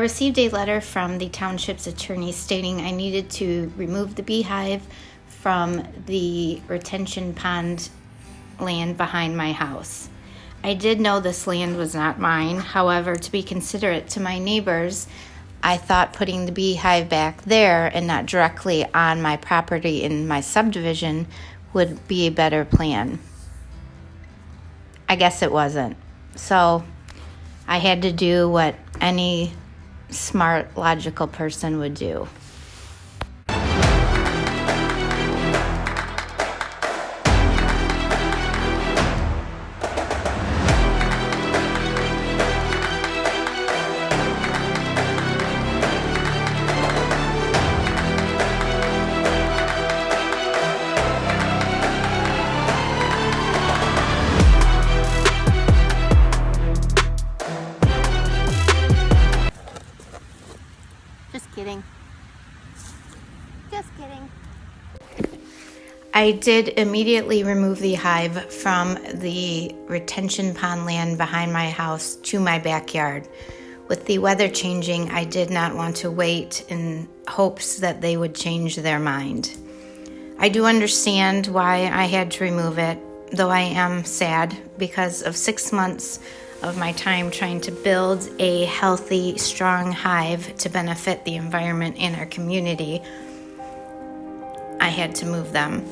received a letter from the township's attorney stating I needed to remove the beehive from the retention pond land behind my house. I did know this land was not mine. However, to be considerate to my neighbors, I thought putting the beehive back there and not directly on my property in my subdivision would be a better plan. I guess it wasn't. So I had to do what any smart, logical person would do. Just kidding. I did immediately remove the hive from the retention pond land behind my house to my backyard. With the weather changing, I did not want to wait in hopes that they would change their mind. I do understand why I had to remove it, though I am sad because of 6 months of my time trying to build a healthy, strong hive to benefit the environment and our community. I had to move them.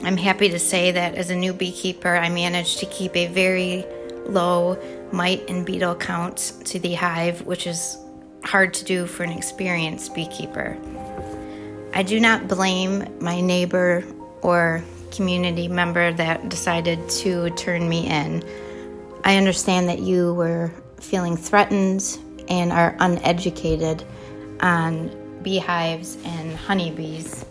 I'm happy to say that as a new beekeeper, I managed to keep a very low mite and beetle count to the hive, which is hard to do for an experienced beekeeper. I do not blame my neighbor or community member that decided to turn me in. I understand that you were feeling threatened and are uneducated on beehives and honeybees.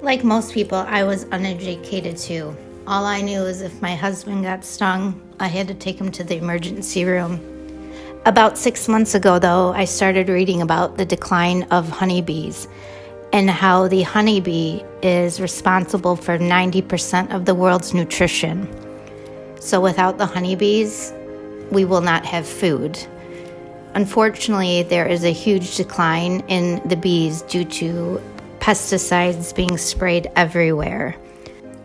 Like most people, I was uneducated too. All I knew is if my husband got stung, I had to take him to the emergency room. About 6 months ago, though, I started reading about the decline of honeybees and how the honeybee is responsible for 90% of the world's nutrition. So without the honeybees, we will not have food. Unfortunately, there is a huge decline in the bees due to pesticides being sprayed everywhere.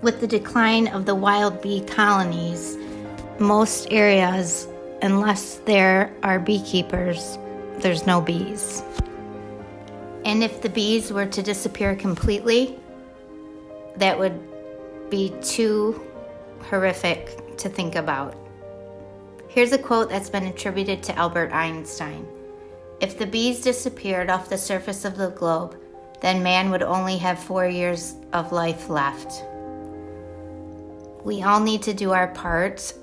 With the decline of the wild bee colonies, most areas, unless there are beekeepers, there's no bees. And if the bees were to disappear completely, that would be too horrific to think about. Here's a quote that's been attributed to Albert Einstein. If the bees disappeared off the surface of the globe, then man would only have 4 years of life left. We all need to do our part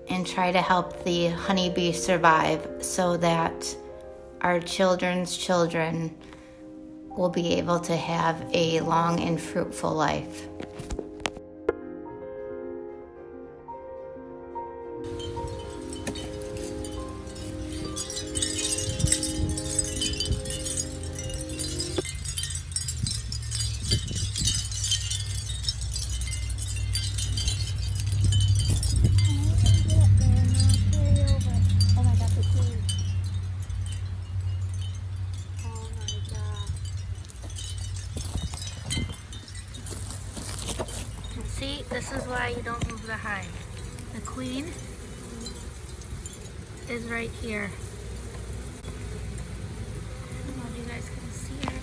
and try to help the honeybee survive so that our children's children will be able to have a long and fruitful life. See, this is why you don't move the hive. The queen is right here. I don't know if you guys can see her.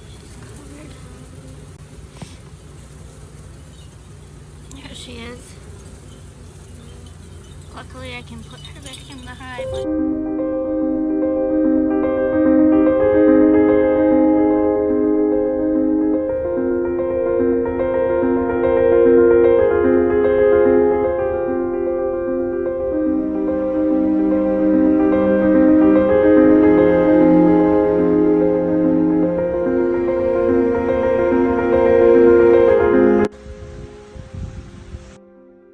She's covered. There she is. Luckily I can put her back in the hive.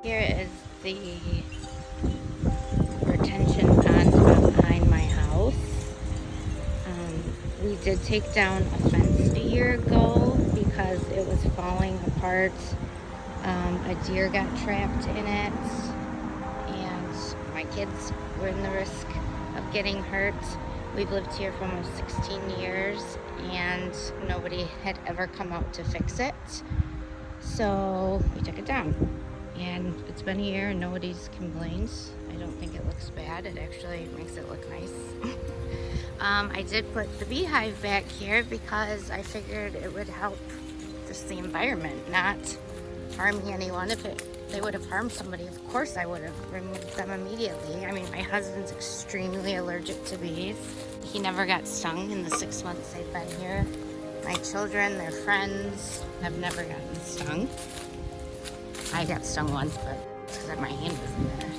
Here is the retention pond behind my house. We did take down a fence a year ago because it was falling apart. A deer got trapped in it, and got kids, we're in the risk of getting hurt. We've lived here for almost 16 years and nobody had ever come out to fix it. So we took it down. And it's been a year and nobody's complained. I don't think it looks bad. It actually makes it look nice. I did put the beehive back here because I figured it would help just the environment, not harming anyone. If they would have harmed somebody, of course I would have removed them immediately. I mean, my husband's extremely allergic to bees. He never got stung in the 6 months they've been here. My children, their friends, have never gotten stung. I got stung once, but it's because my hand was in there.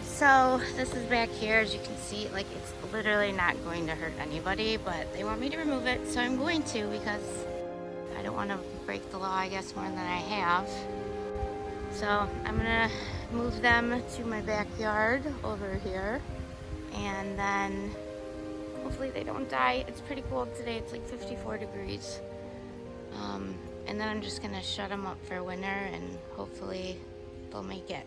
So this is back here. As you can see, like, it's literally not going to hurt anybody, but they want me to remove it, so I'm going to, because I don't want to break the law, I guess, more than I have. So I'm gonna move them to my backyard over here, and then hopefully they don't die. It's pretty cold today. It's like 54 degrees. And then I'm just gonna shut them up for winter and hopefully they'll make it.